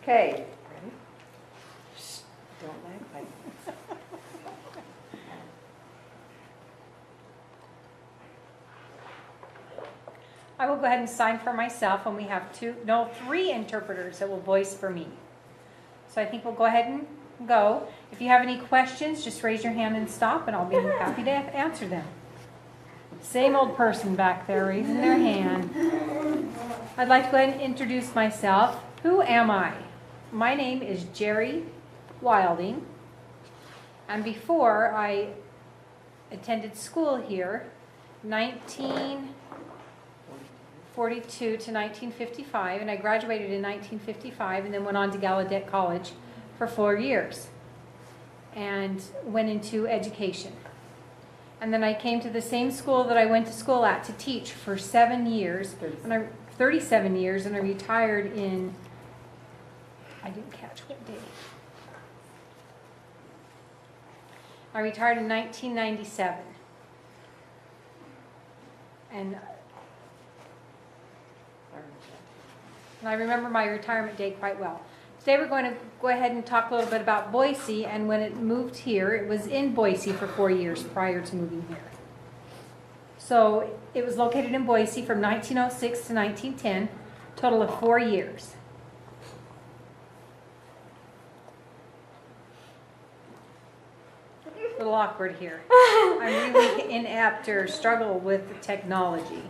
Okay. Ready? Shh, don't lag like I will go ahead and sign for myself, and we have three interpreters that will voice for me. So I think we'll go ahead and go. If you have any questions, just raise your hand and stop, and I'll be happy to answer them. Same old person back there raising their hand. I'd like to go ahead and introduce myself. Who am I? My name is Jerry Wilding, and before I attended school here, 1942 to 1955, and I graduated in 1955 and then went on to Gallaudet College for 4 years and went into education. And then I came to the same school that I went to school at to teach for 7 years, 37 years, and I retired in, I didn't catch what day. I retired in 1997. And I remember my retirement day quite well. Today we're going to go ahead and talk a little bit about Boise, and when it moved here, it was in Boise for 4 years prior to moving here. So it was located in Boise from 1906 to 1910, total of 4 years. A little awkward here. I'm really inept or struggle with the technology.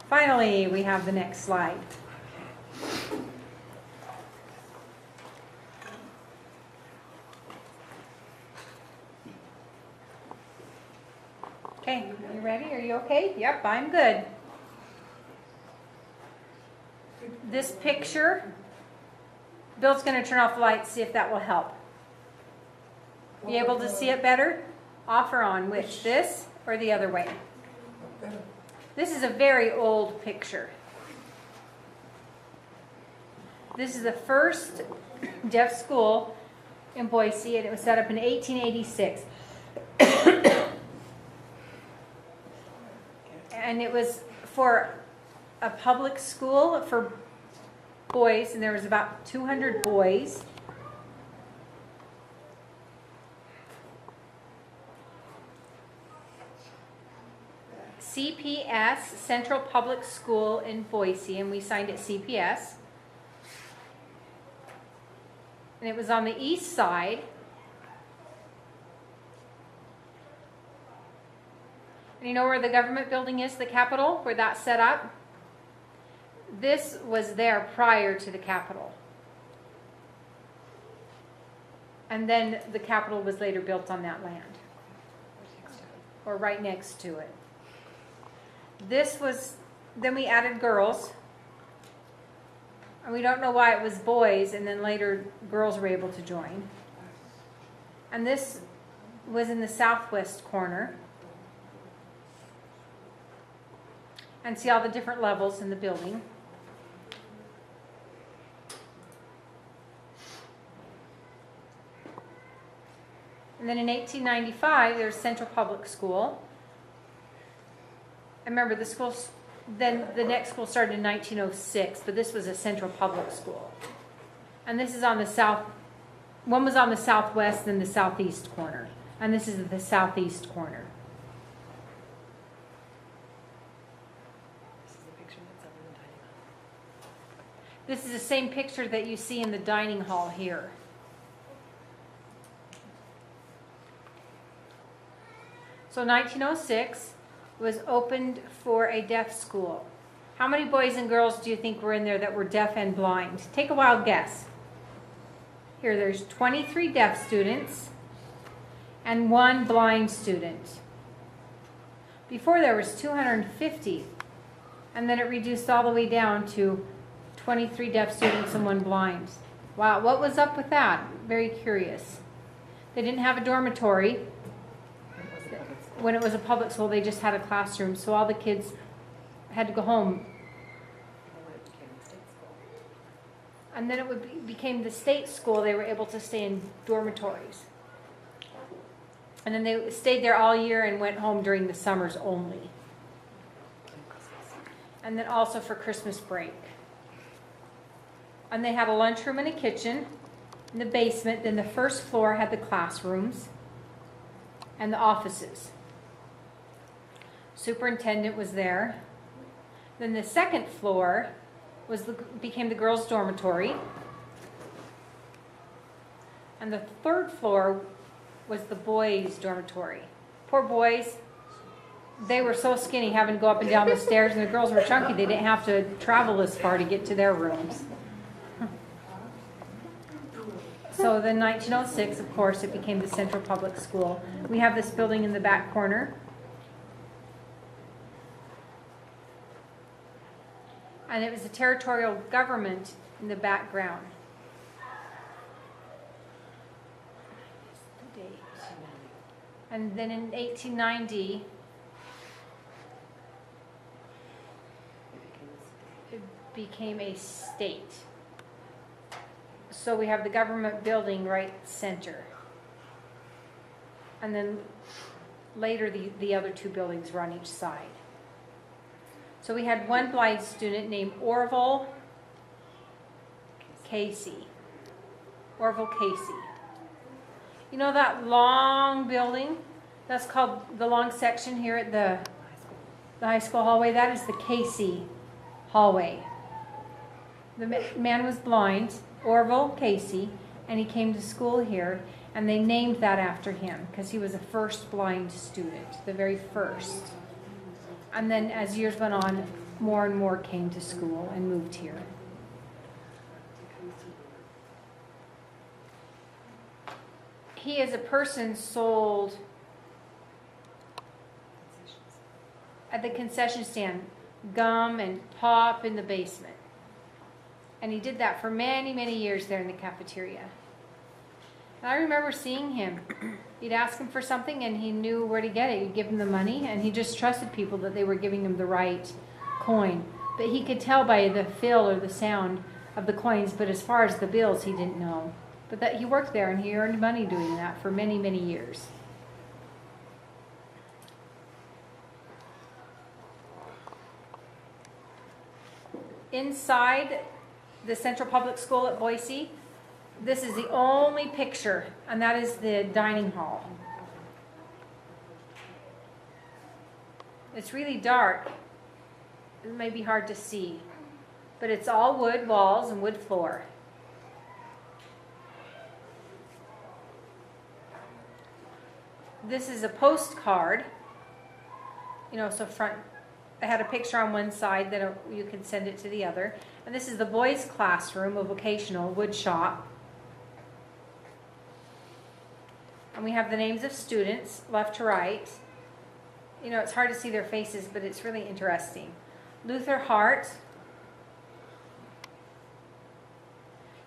Finally, we have the next slide. Okay, you ready? Are you okay? Yep, I'm good. This picture, Bill's going to turn off the lights, see if that will help. Be able to see it better? Off or on? Which? This or the other way? This is a very old picture. This is the first deaf school in Boise, and it was set up in 1886. And it was for a public school for boys, and there was about 200 boys. CPS, Central Public School in Boise, and we signed it CPS. And it was on the east side. And you know where the government building is, the Capitol, where that's set up? This was there prior to the Capitol. And then the Capitol was later built on that land. Or right next to it. This was, then we added girls. And we don't know why it was boys, and then later girls were able to join. And this was in the southwest corner. And see all the different levels in the building. And then in 1895, there's Central Public School. And remember, the next school started in 1906, but this was a Central Public School. And this is on the south, one was on the southwest and the southeast corner. And this is the southeast corner. This is the same picture that you see in the dining hall here. So 1906 was opened for a deaf school. How many boys and girls do you think were in there that were deaf and blind? Take a wild guess. Here, there's 23 deaf students and 1 blind student. Before there was 250, and then it reduced all the way down to 23 deaf students and 1 blind. Wow, what was up with that? Very curious. They didn't have a dormitory. When it was a public school, they just had a classroom, so all the kids had to go home. And then it became the state school. They were able to stay in dormitories. And then they stayed there all year and went home during the summers only. And then also for Christmas break. And they had a lunchroom and a kitchen in the basement. Then the first floor had the classrooms and the offices. Superintendent was there. Then the second floor became the girls' dormitory. And the third floor was the boys' dormitory. Poor boys, they were so skinny having to go up and down the stairs, and the girls were chunky. They didn't have to travel as far to get to their rooms. So then 1906, of course, it became the Central Public School. We have this building in the back corner. And it was a territorial government in the background. And then in 1890, it became a state. So we have the government building right center. And then later the other two buildings were on each side. So we had one blind student named Orville Casey. Orville Casey. You know that long building? That's called the long section here at the high school hallway. That is the Casey hallway. The man was blind, Orville Casey, and he came to school here, and they named that after him because he was the first blind student, the very first. And then as years went on, more and more came to school and moved here. He as a person sold at the concession stand gum and pop in the basement. And he did that for many, many years there in the cafeteria. And I remember seeing him. You'd ask him for something and he knew where to get it. You'd give him the money and he just trusted people that they were giving him the right coin. But he could tell by the feel or the sound of the coins, but as far as the bills, he didn't know. But that he worked there and he earned money doing that for many, many years. Inside the Central Public School at Boise, this is the only picture, and that is the dining hall. It's really dark. It may be hard to see, but it's all wood walls and wood floor. This is a postcard, so front, I had a picture on one side that you can send it to the other. And this is the boys' classroom, a vocational Woodshop. And we have the names of students, left to right. It's hard to see their faces, but it's really interesting. Luther Hart.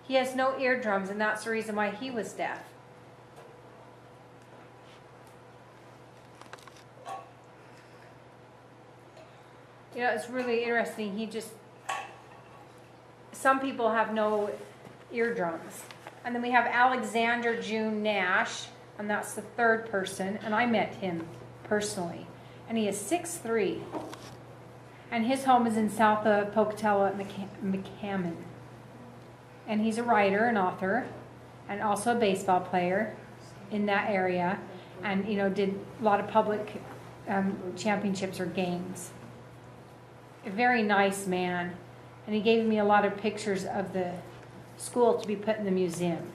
He has no eardrums, and that's the reason why he was deaf. It's really interesting. Some people have no eardrums. And then we have Alexander June Nash, and that's the third person, and I met him personally. And he is 6'3", and his home is in south of Pocatello at McCammon. And he's a writer, an author, and also a baseball player in that area, and did a lot of public championships or games. A very nice man, and he gave me a lot of pictures of the school to be put in the museum.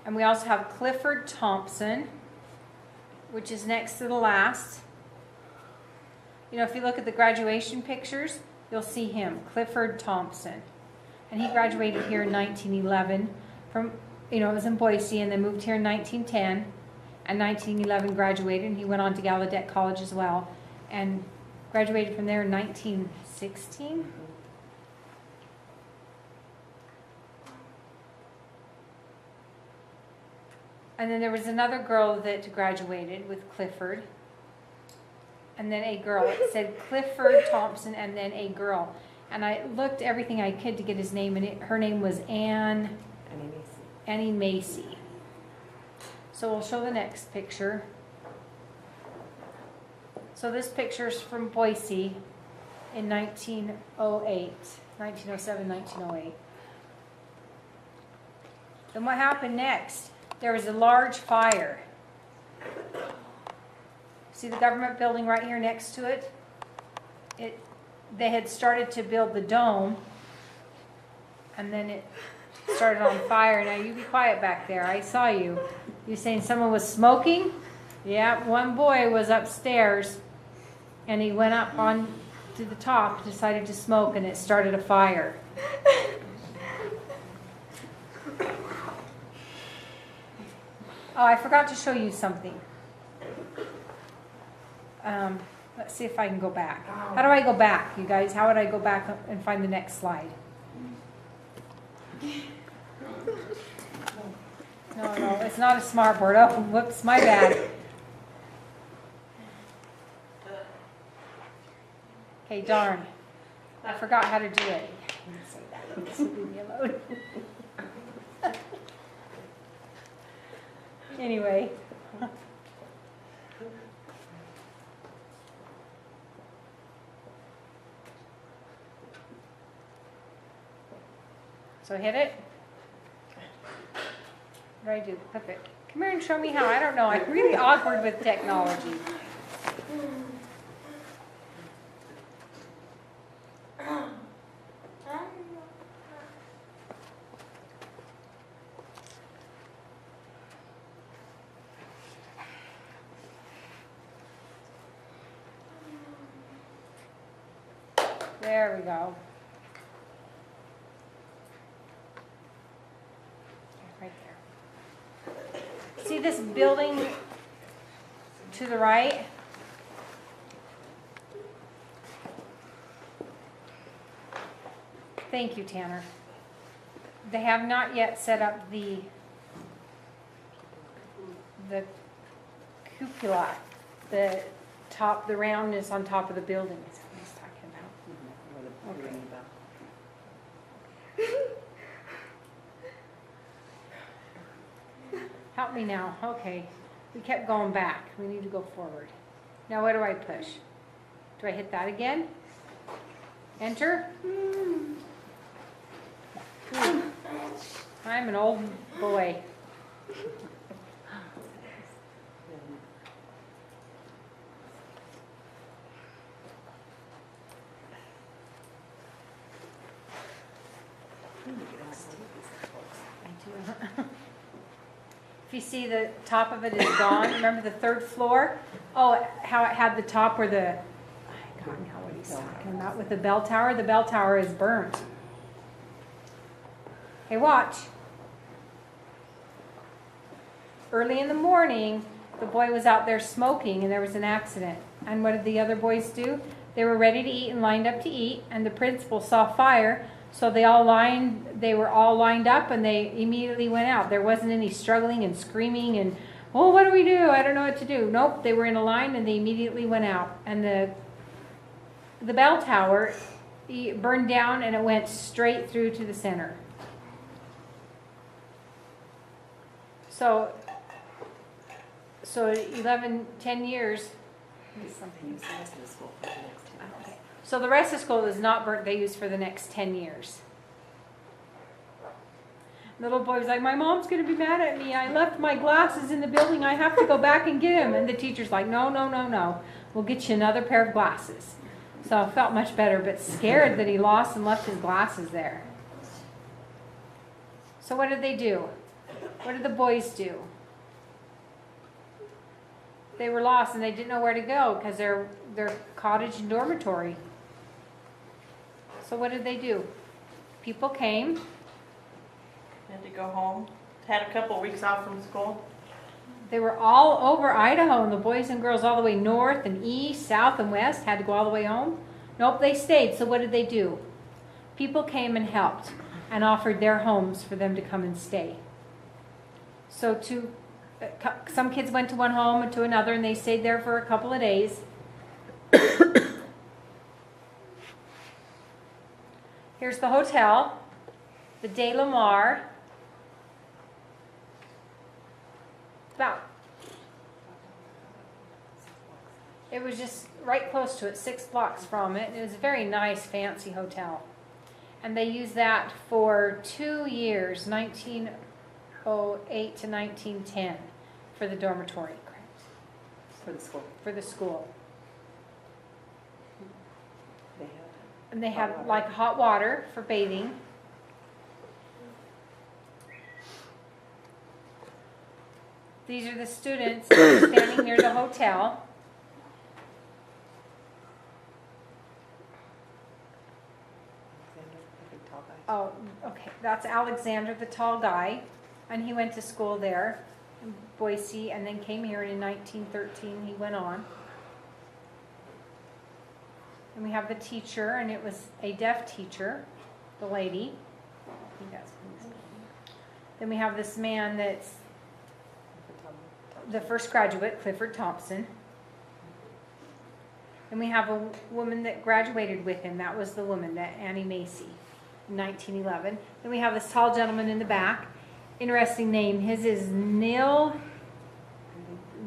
And we also have Clifford Thompson, which is next to the last. If you look at the graduation pictures, you'll see him, Clifford Thompson. And he graduated here in 1911 from, it was in Boise, and then moved here in 1910. And 1911 graduated, and he went on to Gallaudet College as well. And graduated from there in 1916. And then there was another girl that graduated with Clifford. And then a girl. It said Clifford Thompson and then a girl. And I looked everything I could to get his name, and her name was Annie Macy. So we'll show the next picture. So this picture's from Boise in 1908. 1907, 1908. Then what happened next? There was a large fire. See the government building right here next to it? They had started to build the dome, and then it started on fire. Now you be quiet back there. I saw you. You saying someone was smoking? Yeah, one boy was upstairs, and he went up on to the top, decided to smoke, and it started a fire. Oh, I forgot to show you something. Let's see if I can go back. How do I go back, you guys? How would I go back and find the next slide? No, it's not a smart board. Oh, whoops, my bad. Okay, darn. I forgot how to do it. Leave me alone. Anyway. So hit it. What do I do? Clip it. Come here and show me how. I don't know. I'm really awkward with technology. There we go. Right there. See this building to the right? Thank you, Tanner. They have not yet set up the cupola, the top, the roundness on top of the building. Is that what he's talking about? Help me now. Okay. We kept going back. We need to go forward. Now what do I push? Do I hit that again? Enter? I'm an old boy. If you see the top of it is gone, remember the third floor? Oh, how it had the top where the, I don't know what he's talking about, with the bell tower. The bell tower is burnt. Hey, watch. Early in the morning, the boy was out there smoking and there was an accident. And what did the other boys do? They were ready to eat and lined up to eat, and the principal saw fire, so they were all lined up and they immediately went out. There wasn't any struggling and screaming and, oh, what do we do? I don't know what to do. Nope, they were in a line and they immediately went out. And the bell tower burned down and it went straight through to the center. So 10 years. So the rest of the school is not burnt. They used for the next 10 years. The little boy was like, my mom's going to be mad at me. I left my glasses in the building. I have to go back and get them. And the teacher's like, no. We'll get you another pair of glasses. So I felt much better, but scared that he lost and left his glasses there. So what did they do? What did the boys do? They were lost and they didn't know where to go because they're cottage and dormitory. So what did they do? People came. Had to go home. Had a couple weeks off from school. They were all over Idaho, and the boys and girls all the way north and east, south and west had to go all the way home. Nope, they stayed. So what did they do? People came and helped and offered their homes for them to come and stay. So some kids went to one home and to another, and they stayed there for a couple of days. Here's the hotel, the De La Mar. It was just right close to it, 6 blocks from it. And it was a very nice, fancy hotel. And they used that for 2 years, 1908 to 1910, for the dormitory, For the school. for the school. They have. And they Hot have water. like hot water for bathing. These are the students standing near the hotel. Alexander, the big tall guy. Oh, okay, that's Alexander, the tall guy, and he went to school there in Boise and then came here, and in 1913 he went on. And we have the teacher, and it was a deaf teacher, the lady. I think that's what he's called. Then we have this man that's the first graduate, Clifford Thompson. And we have a woman that graduated with him. That was the woman, that Annie Macy, in 1911. Then we have this tall gentleman in the back. Interesting name. His is Neil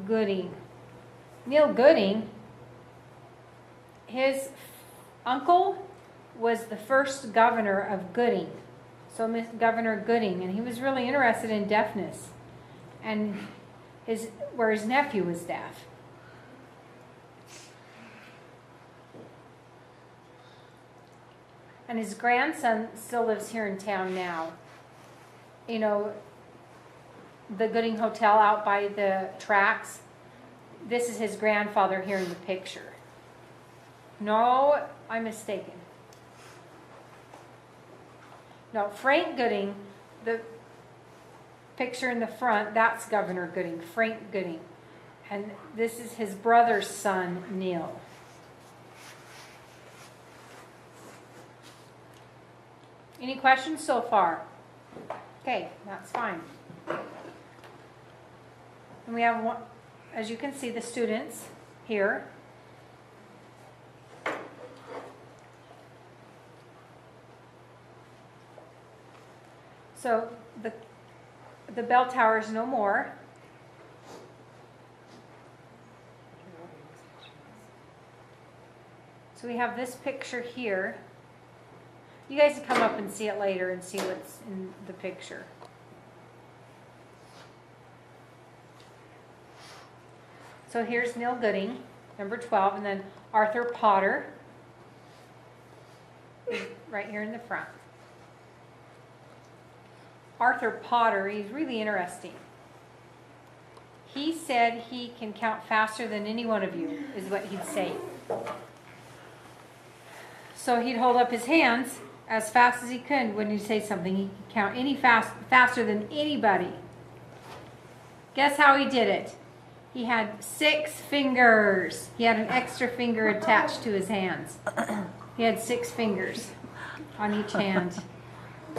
Gooding. Neil Gooding, his uncle was the first governor of Gooding. So Governor Gooding, and he was really interested in deafness. And where his nephew was deaf. And his grandson still lives here in town now. You know, the Gooding Hotel out by the tracks. This is his grandfather here in the picture. No, I'm mistaken. No, Frank Gooding, the picture in the front, that's Governor Gooding, Frank Gooding. And this is his brother's son, Neil. Any questions so far? Okay, that's fine. And we have one, as you can see, the students here. So the bell tower is no more. So we have this picture here. You guys can come up and see it later and see what's in the picture. So here's Neil Gooding, number 12, and then Arthur Potter, right here in the front. Arthur Potter, he's really interesting. He said he can count faster than any one of you, is what he'd say. So he'd hold up his hands as fast as he could when he'd say something. He could count faster than anybody. Guess how he did it? He had 6 fingers. He had an extra finger attached to his hands. He had 6 fingers on each hand.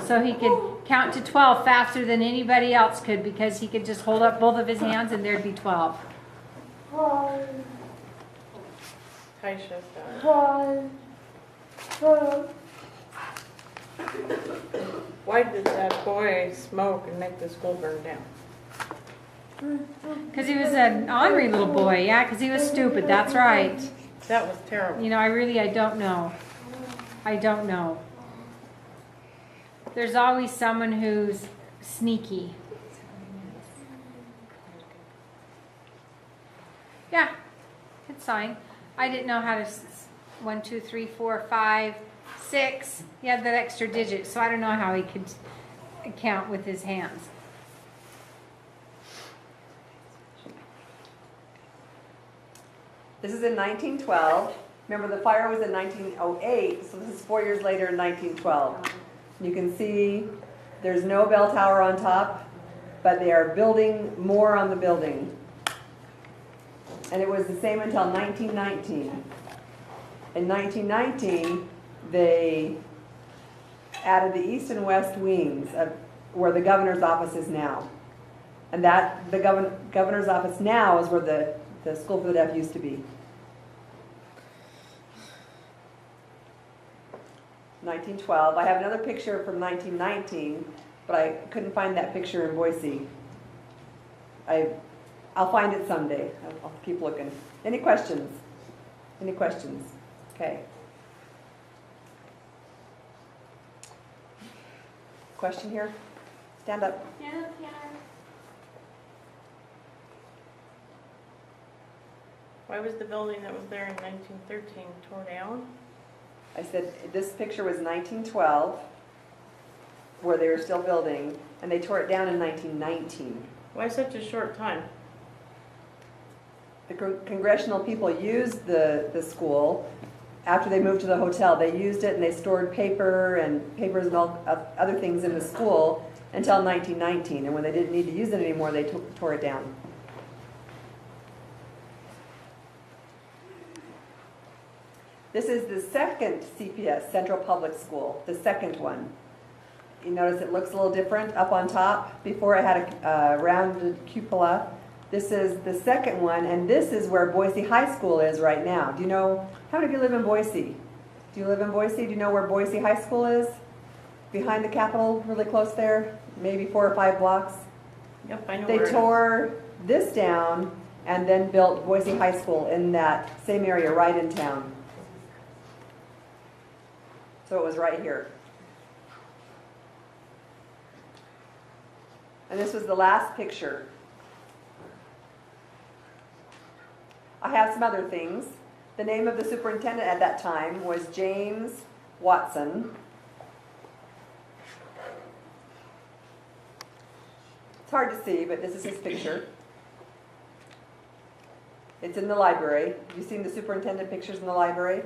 So he could count to 12 faster than anybody else could, because he could just hold up both of his hands and there'd be 12. Taisha's got it. Why did that boy smoke and make the school burn down? Because he was an ornery little boy. Yeah, because he was stupid. That's right. That was terrible. You know, I don't know. I don't know. There's always someone who's sneaky. Yeah, it's fine. I didn't know how to 1, 2, 3, 4, 5, 6. He had that extra digit, so I don't know how he could count with his hands. This is in 1912. Remember, the fire was in 1908, so this is 4 years later in 1912. You can see there's no bell tower on top, but they are building more on the building. And it was the same until 1919. In 1919, they added the east and west wings of where the governor's office is now. And that the governor's office now is where the School for the Deaf used to be. 1912. I have another picture from 1919, but I couldn't find that picture in Boise. I'll find it someday. I'll keep looking. Any questions? Any questions? Okay. question here? Stand up. Why was the building that was there in 1913 torn down? I said, this picture was 1912, where they were still building, and they tore it down in 1919. Why such a short time? The congressional people used the school after they moved to the hotel. They used it and they stored papers and all other things in the school until 1919. And when they didn't need to use it anymore, they tore it down. This is the second CPS, Central Public School, the second one. You notice it looks a little different up on top. Before it had a rounded cupola. This is the second one, and this is where Boise High School is right now. Do you know, how many of you live in Boise? Do you live in Boise? Do you know where Boise High School is? Behind the Capitol, really close there, maybe 4 or 5 blocks. Yep, I know They where it is. tore this down and then built Boise High School in that same area right in town. So it was right here. And this was the last picture. I have some other things. The name of the superintendent at that time was James Watson. It's hard to see, but this is his picture. It's in the library. Have you seen the superintendent pictures in the library?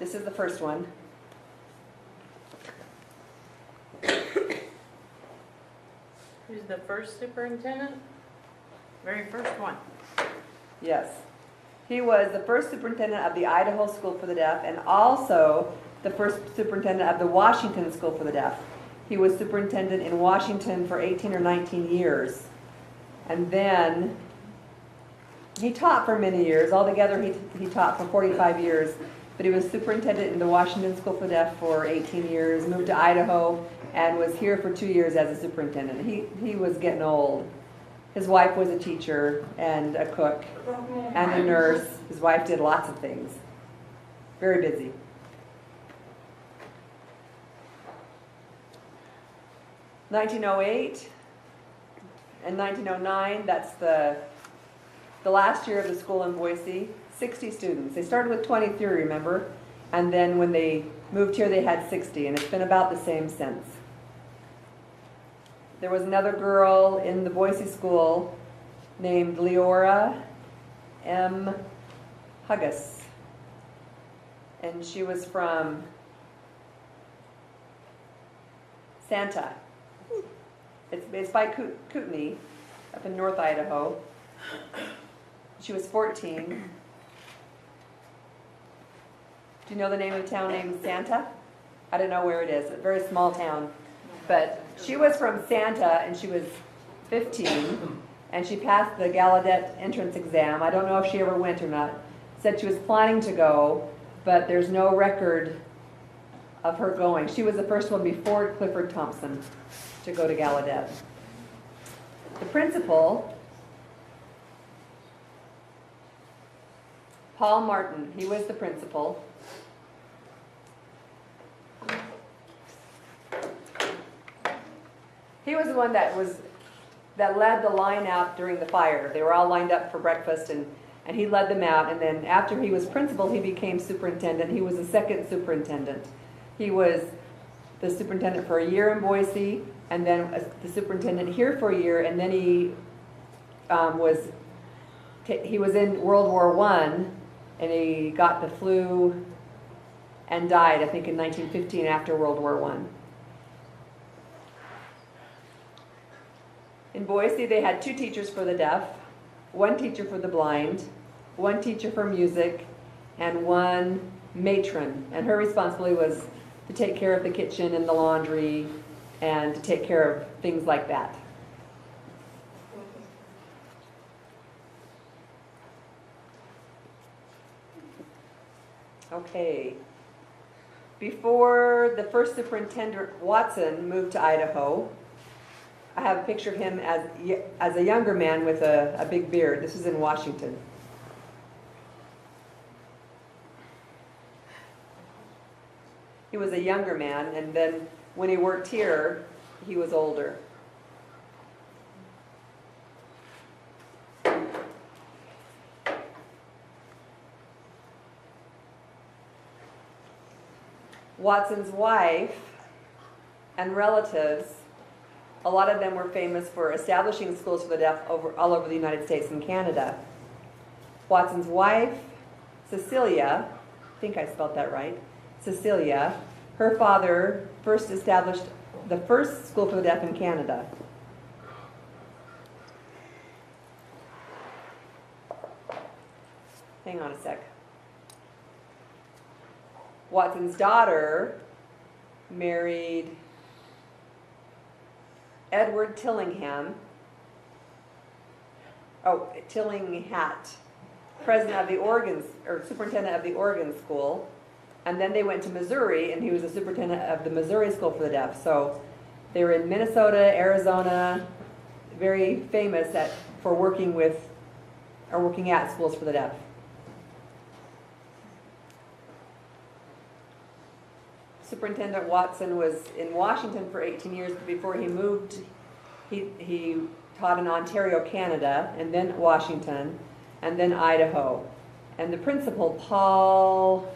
This is the first one. Who's the first superintendent? Very first one. Yes. He was the first superintendent of the Idaho School for the Deaf and also the first superintendent of the Washington School for the Deaf. He was superintendent in Washington for 18 or 19 years. And then he taught for many years. Altogether, he taught for 45 years. But he was superintendent in the Washington School for the Deaf for 18 years, moved to Idaho, and was here for 2 years as a superintendent. He was getting old. His wife was a teacher and a cook and a nurse. His wife did lots of things. Very busy. (1908) and 1909, that's the last year of the school in Boise. 60 students. They started with 23, remember? And then when they moved here, they had 60, and it's been about the same since. There was another girl in the Boise school named Leora M. Huggus, and she was from Santa. It's by Kootenai, up in North Idaho. She was 14. Do you know the name of a town named Santa? I don't know where it is. It's a very small town. But she was from Santa, and she was 15, and she passed the Gallaudet entrance exam. I don't know if she ever went or not. Said she was planning to go, but there's no record of her going. She was the first one before Clifford Thompson to go to Gallaudet. The principal, Paul Martin, he was the principal. He was the one that led the line out during the fire. They were all lined up for breakfast, and he led them out. And then after he was principal, he became superintendent. He was the second superintendent. He was the superintendent for a year in Boise, and then the superintendent here for a year. And then he was in World War I, and he got the flu and died, I think, in 1915 after World War I. In Boise, they had 2 teachers for the deaf, 1 teacher for the blind, 1 teacher for music, and 1 matron. And her responsibility was to take care of the kitchen and the laundry and to take care of things like that. Okay. Before the first superintendent, Watson, moved to Idaho, I have a picture of him as a younger man with a big beard. This is in Washington. He was a younger man, and then when he worked here, he was older. Watson's wife and relatives, a lot of them were famous for establishing schools for the deaf all over the United States and Canada. Watson's wife, Cecilia, I think I spelled that right, Cecilia, her father first established the first school for the deaf in Canada. Hang on a sec. Watson's daughter married Edward Tillingham, Tillinghat, president of the Oregon, or superintendent of the Oregon school. And then they went to Missouri, and he was the superintendent of the Missouri School for the Deaf. So they were in Minnesota, Arizona, very famous for working with, or working at schools for the deaf. Superintendent Watson was in Washington for 18 years, but before he moved, he taught in Ontario, Canada, and then Washington, and then Idaho. And the principal, Paul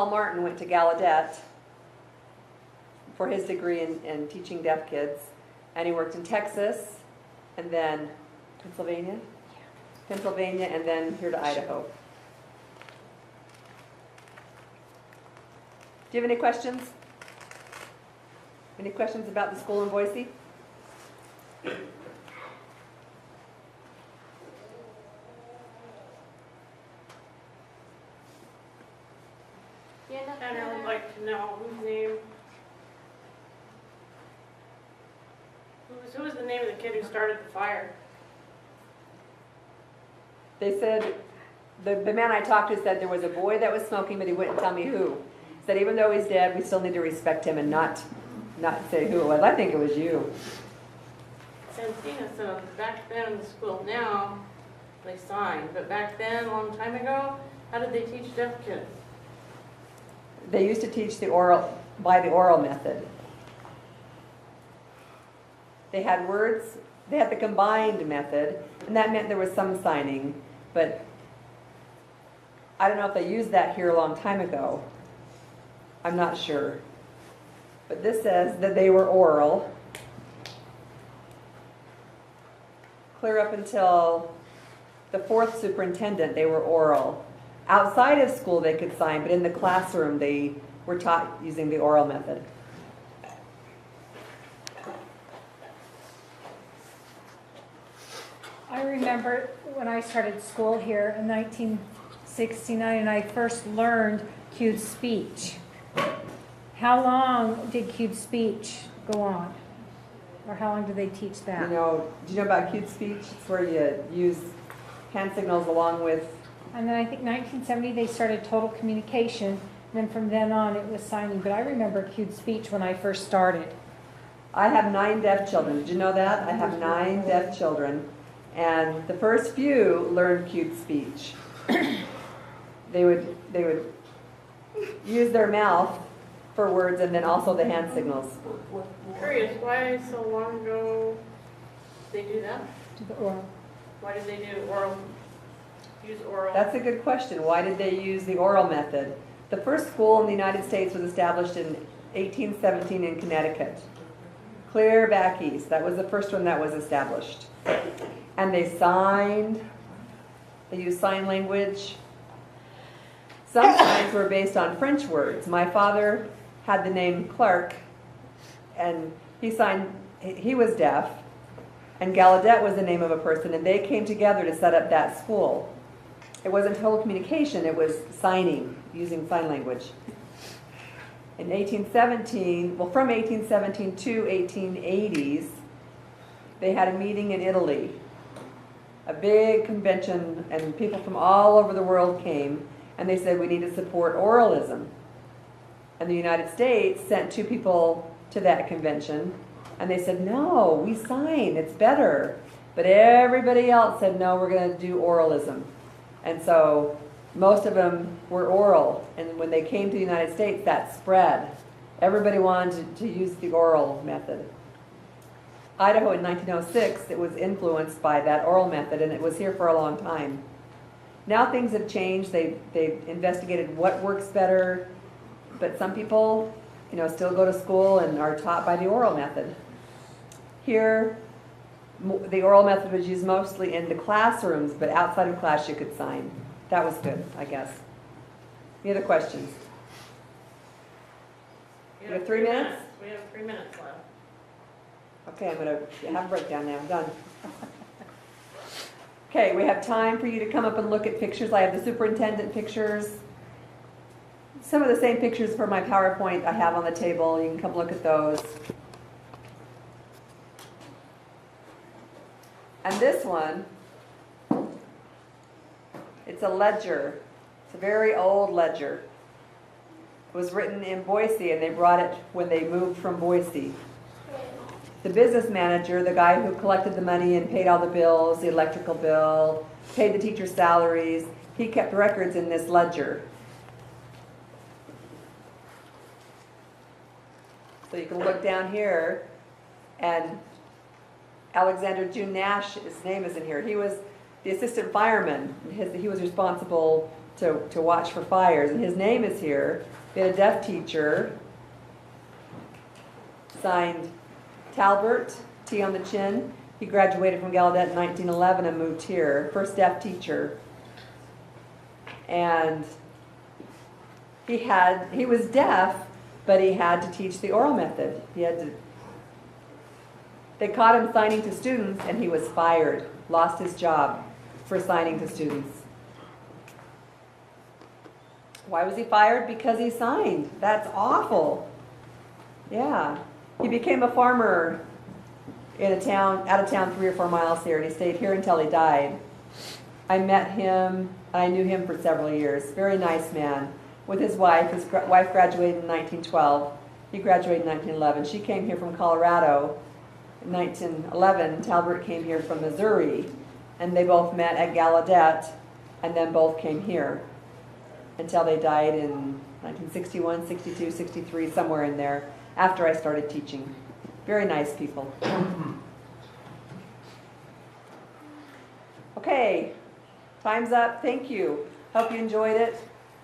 Martin, went to Gallaudet for his degree in teaching deaf kids, and he worked in Texas, and then Pennsylvania, and then here to Idaho. Do you have any questions? Any questions about the school in Boise? And I would like to know whose name. Who was the name of the kid who started the fire? They said, the man I talked to said there was a boy that was smoking, but he wouldn't tell me who. Said even though he's dead, we still need to respect him and not say who it was. I think it was you. Santina said back then in the school now, they signed, but back then, a long time ago, how did they teach deaf kids? They used to teach by the oral method. They had words, they had the combined method, and that meant there was some signing, but I don't know if they used that here a long time ago. I'm not sure. But this says that they were oral. Clear up until the fourth superintendent, they were oral. Outside of school they could sign, but in the classroom they were taught using the oral method. I remember when I started school here in 1969 and I first learned cued speech. How long did cued speech go on? Or how long did they teach that? Do you know about cued speech? It's where you use hand signals along with. And then I think 1970 they started total communication. And then from then on it was signing. But I remember cued speech when I first started. I have 9 deaf children. Did you know that? I have 9 deaf children. And the first few learned cued speech. They would use their mouth for words and then also the hand signals. Curious, why so long ago did they do that? To the oral. Why did they do oral? Use oral? That's a good question. Why did they use the oral method? The first school in the United States was established in 1817 in Connecticut. Clear back east. That was the first one that was established. And they signed. They used sign language. Some signs were based on French words. My father had the name Clark, and he was deaf, and Gallaudet was the name of a person, and they came together to set up that school. It wasn't total communication, it was signing, using sign language. In 1817, from 1817 to 1880s, they had a meeting in Italy, a big convention, and people from all over the world came, and they said we need to support oralism. And the United States sent 2 people to that convention, and they said, no, we sign, it's better. But everybody else said, no, we're going to do oralism. And so most of them were oral. And when they came to the United States, that spread. Everybody wanted to use the oral method. Idaho in 1906, it was influenced by that oral method, and it was here for a long time. Now things have changed. They've investigated what works better, but some people, still go to school and are taught by the oral method. Here, the oral method was used mostly in the classrooms, but outside of class you could sign. That was good, I guess. Any other questions? We have 3 minutes? We have 3 minutes left. Okay, I'm going to have a breakdown now. I'm done. Okay, we have time for you to come up and look at pictures. I have the superintendent pictures. Some of the same pictures for my PowerPoint I have on the table. You can come look at those. And this one, it's a ledger. It's a very old ledger. It was written in Boise, and they brought it when they moved from Boise. The business manager, the guy who collected the money and paid all the bills, the electrical bill, paid the teachers' salaries, he kept records in this ledger. So you can look down here, and Alexander June Nash, his name is in here. He was the assistant fireman. He was responsible to watch for fires, and his name is here. We had a deaf teacher, signed Talbert, T on the chin. He graduated from Gallaudet in 1911 and moved here. First deaf teacher. And he was deaf, but he had to teach the oral method. They caught him signing to students, and he was fired, lost his job for signing to students. Why was he fired? Because he signed. That's awful. Yeah. He became a farmer in a town, out of town 3 or 4 miles here, and he stayed here until he died. I met him, I knew him for several years. Very nice man. With his wife. His wife graduated in 1912. He graduated in 1911. She came here from Colorado in 1911. Talbert came here from Missouri, and they both met at Gallaudet, and then both came here until they died in 1961, 62, 63, somewhere in there, after I started teaching. Very nice people. Okay, time's up. Thank you. Hope you enjoyed it.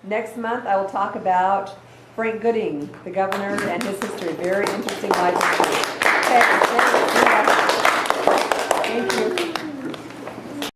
Next month, I will talk about Frank Gooding, the governor, and his history. Very interesting life history. Okay,